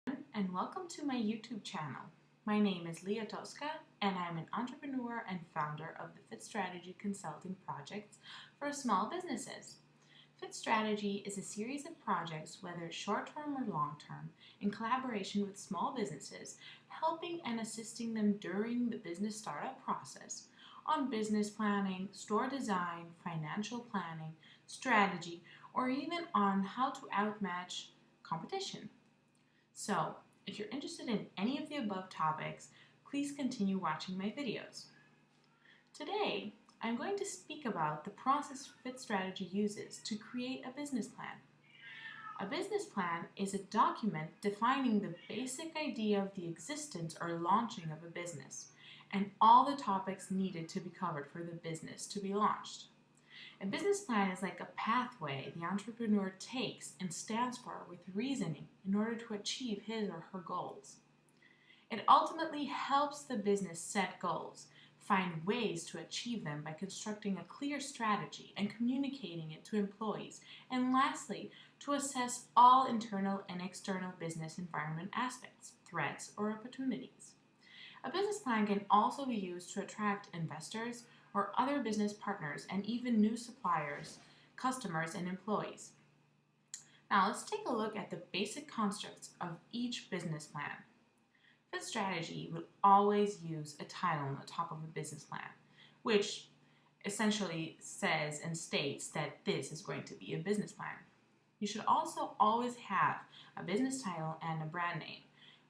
and welcome to my YouTube channel. My name is Leah Tosca and I'm an entrepreneur and founder of the Fit Strategy Consulting Projects for small businesses. Fit Strategy is a series of projects, whether short-term or long-term, in collaboration with small businesses, helping and assisting them during the business startup process on business planning, store design, financial planning, strategy, or even on how to outmatch competition. So, if you're interested in any of the above topics, please continue watching my videos. Today, I'm going to speak about the process Fit Strategy uses to create a business plan. A business plan is a document defining the basic idea of the existence or launching of a business and all the topics needed to be covered for the business to be launched. A business plan is like a pathway the entrepreneur takes and stands for with reasoning in order to achieve his or her goals. It ultimately helps the business set goals, find ways to achieve them by constructing a clear strategy and communicating it to employees, and lastly, to assess all internal and external business environment aspects, threats, or opportunities. A business plan can also be used to attract investors or other business partners and even new suppliers, customers, and employees. Now let's take a look at the basic constructs of each business plan. Fit Strategy will always use a title on the top of a business plan, which essentially says and states that this is going to be a business plan. You should also always have a business title and a brand name,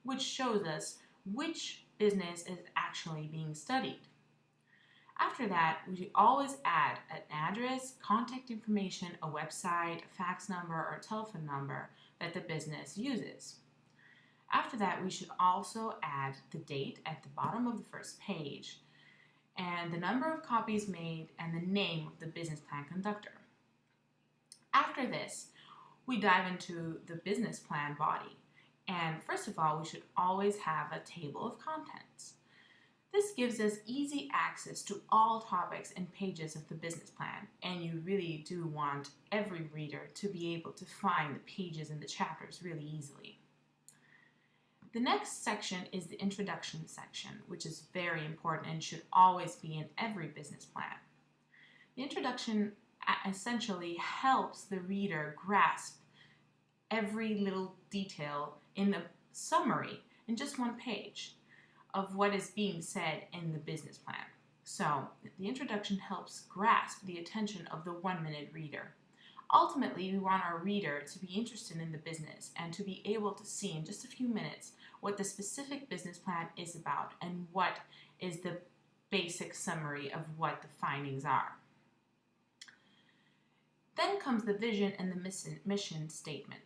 which shows us which business is actually being studied. After that, we should always add an address, contact information, a website, a fax number, or telephone number that the business uses. After that, we should also add the date at the bottom of the first page and the number of copies made and the name of the business plan conductor. After this, we dive into the business plan body. And first of all, we should always have a table of contents. This gives us easy access to all topics and pages of the business plan, and you really do want every reader to be able to find the pages and the chapters really easily. The next section is the introduction section, which is very important and should always be in every business plan. The introduction essentially helps the reader grasp every little detail in a summary in just one page of what is being said in the business plan. So the introduction helps grasp the attention of the 1-minute reader. Ultimately, we want our reader to be interested in the business and to be able to see in just a few minutes what the specific business plan is about and what is the basic summary of what the findings are. Then comes the vision and the mission statement.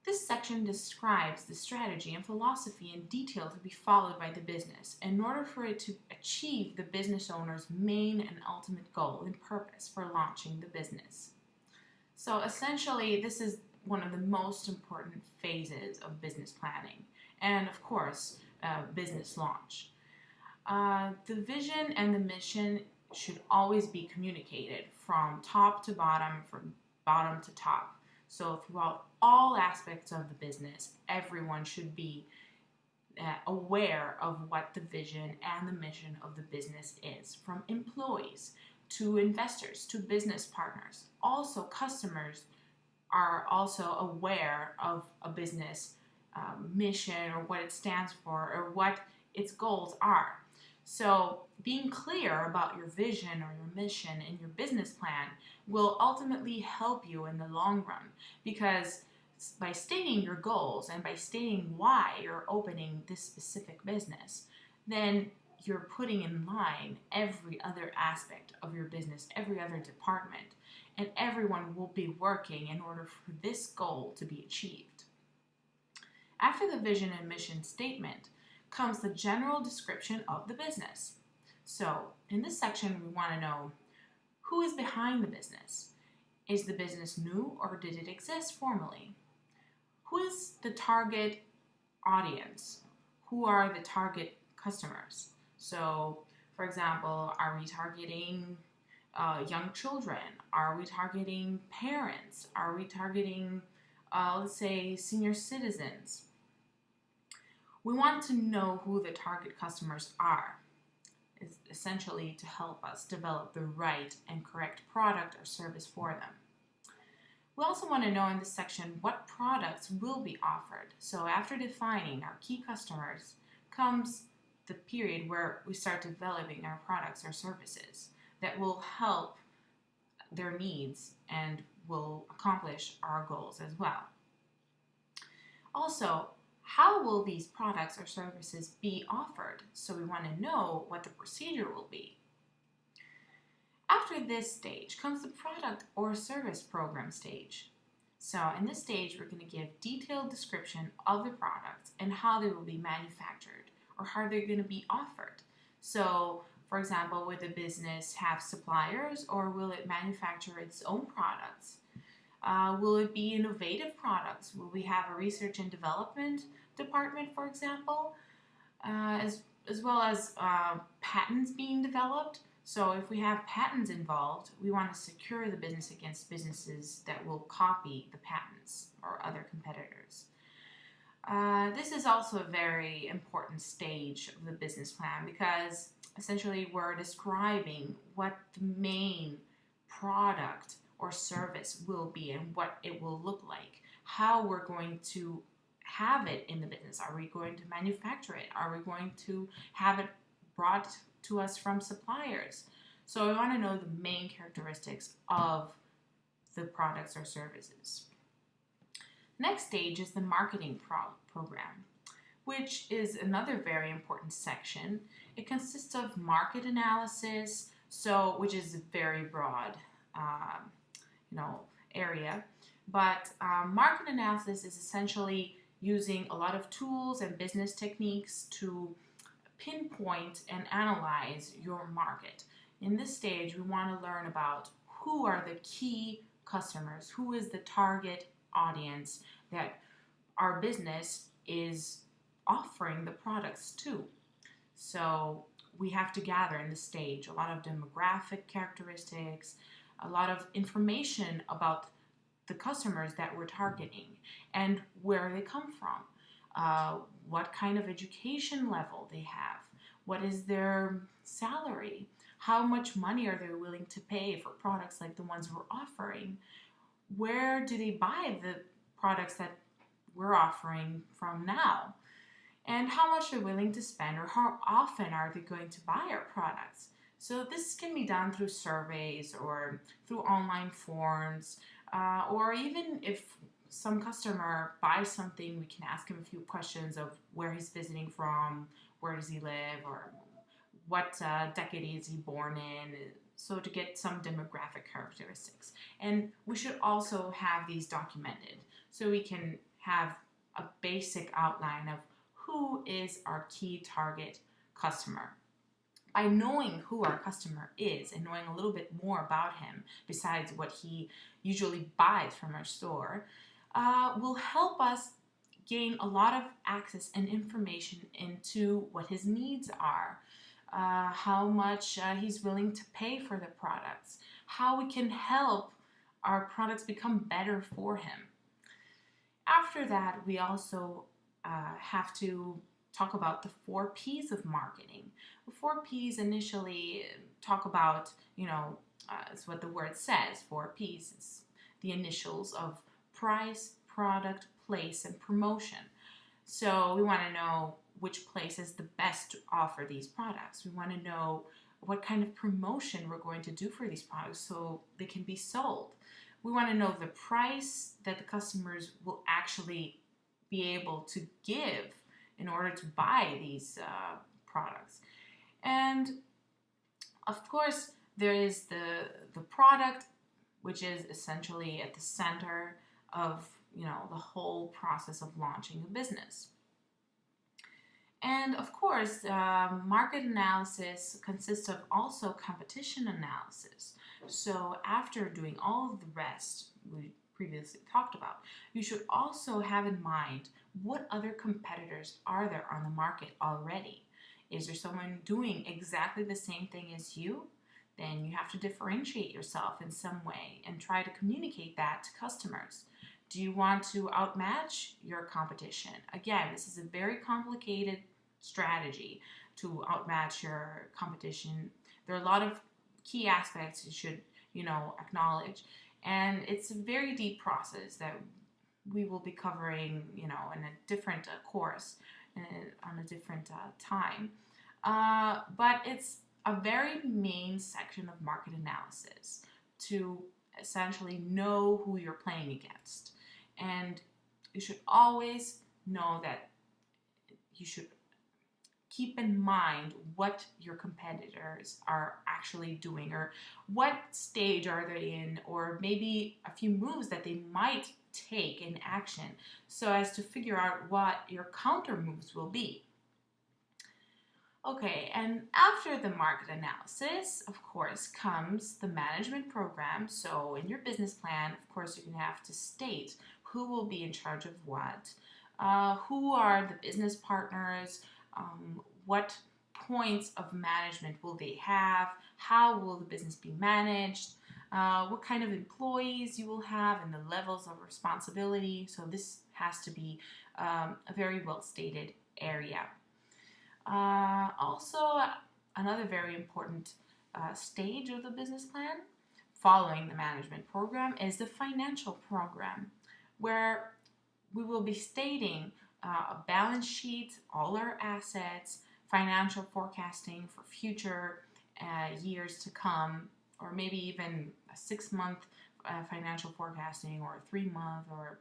This section describes the strategy and philosophy in detail to be followed by the business in order for it to achieve the business owner's main and ultimate goal and purpose for launching the business. So essentially, this is one of the most important phases of business planning and, of course, business launch. The vision and the mission should always be communicated from top to bottom, from bottom to top. So throughout all aspects of the business, everyone should be aware of what the vision and the mission of the business is, from employees to investors to business partners. Also, customers are also aware of a business mission or what it stands for or what its goals are. So being clear about your vision or your mission in your business plan will ultimately help you in the long run, because by stating your goals and by stating why you're opening this specific business, then you're putting in line every other aspect of your business, every other department, and everyone will be working in order for this goal to be achieved. After the vision and mission statement comes the general description of the business. So in this section, we want to know who is behind the business. Is the business new or did it exist formerly? Who is the target audience? Who are the target customers? So, for example, are we targeting young children? Are we targeting parents? Are we targeting let's say senior citizens. We want to know who the target customers are, essentially to help us develop the right and correct product or service for them. We also want to know in this section what products will be offered. So after defining our key customers comes the period where we start developing our products or services that will help their needs and will accomplish our goals as well. Also, how will these products or services be offered? So we want to know what the procedure will be. After this stage comes the product or service program stage. So in this stage, we're going to give detailed description of the products and how they will be manufactured or how they're going to be offered. So for example, will the business have suppliers or will it manufacture its own products? Will it be innovative products? Will we have a research and development department, for example, as well as patents being developed? So if we have patents involved, we want to secure the business against businesses that will copy the patents or other competitors. This is also a very important stage of the business plan because essentially we're describing what the main product or service will be and what it will look like, how we're going to have it in the business. Are we going to manufacture it? Are we going to have it brought to us from suppliers? So we want to know the main characteristics of the products or services. Next stage is the marketing program, which is another very important section. It consists of market analysis, which is a very broad area. But market analysis is essentially using a lot of tools and business techniques to pinpoint and analyze your market. In this stage, we want to learn about who are the key customers, who is the target audience that our business is offering the products to. So we have to gather in this stage a lot of demographic characteristics, a lot of information about the customers that we're targeting and where they come from, what kind of education level they have, what is their salary, how much money are they willing to pay for products like the ones we're offering, where do they buy the products that we're offering from now, and how much they're willing to spend or how often are they going to buy our products. So this can be done through surveys or through online forums, or even if some customer buys something, we can ask him a few questions of where he's visiting from, where does he live, or what decade is he born in, so to get some demographic characteristics. And we should also have these documented so we can have a basic outline of who is our key target customer. By knowing who our customer is and knowing a little bit more about him besides what he usually buys from our store, will help us gain a lot of access and information into what his needs are, how much he's willing to pay for the products, how we can help our products become better for him. After that, we also have to talk about the 4 P's of marketing. The 4 P's initially talk about, it's what the word says, 4 P's. It's the initials of price, product, place, and promotion. So we want to know which place is the best to offer these products. We want to know what kind of promotion we're going to do for these products so they can be sold. We want to know the price that the customers will actually be able to give in order to buy these products. And of course, there is the product, which is essentially at the center of the whole process of launching a business. And of course, market analysis consists of also competition analysis. So after doing all of the rest we previously talked about, you should also have in mind what other competitors are there on the market already. Is there someone doing exactly the same thing as you? Then you have to differentiate yourself in some way and try to communicate that to customers. Do you want to outmatch your competition? Again, this is a very complicated strategy to outmatch your competition. There are a lot of key aspects you should, acknowledge. And it's a very deep process that we will be covering, in a different course on a different time. But it's a very main section of market analysis to essentially know who you're playing against. And you should always know that you should keep in mind what your competitors are actually doing, or what stage are they in, or maybe a few moves that they might take in action, so as to figure out what your counter moves will be. Okay, and after the market analysis, of course, comes the management program. So in your business plan, of course, you're going to have to state who will be in charge of what, who are the business partners, what points of management will they have, how will the business be managed, what kind of employees you will have, and the levels of responsibility. So this has to be a very well stated area. Also, another very important stage of the business plan following the management program is the financial program, where we will be stating a balance sheet, all our assets, financial forecasting for future years to come, or maybe even a 6-month financial forecasting, or a 3-month or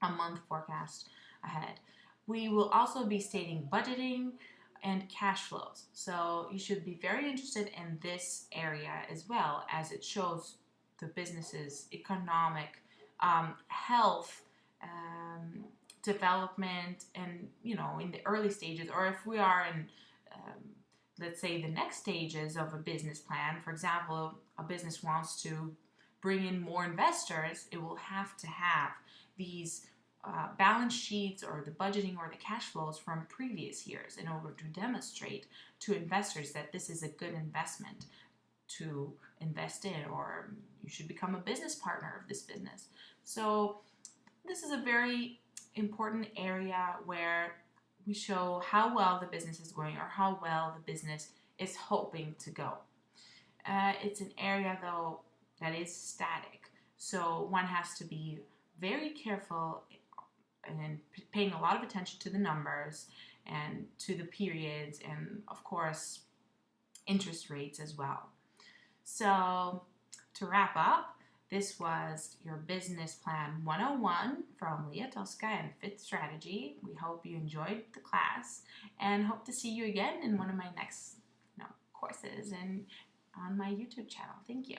a month forecast ahead. We will also be stating budgeting and cash flows. So you should be very interested in this area as well, as it shows the business's economic health, development, and in the early stages, or if we are in let's say the next stages of a business plan. For example, a business wants to bring in more investors, it will have to have these balance sheets, or the budgeting, or the cash flows from previous years, in order to demonstrate to investors that this is a good investment to invest in, or you should become a business partner of this business. So this is a very important area where we show how well the business is going, or how well the business is hoping to go. It's an area, though, that is static, so one has to be very careful and paying a lot of attention to the numbers and to the periods, and of course interest rates as well. So to wrap up, this was your Business Plan 101 from Leah Tosca and Fit Strategy. We hope you enjoyed the class, and hope to see you again in one of my next courses and on my YouTube channel. Thank you.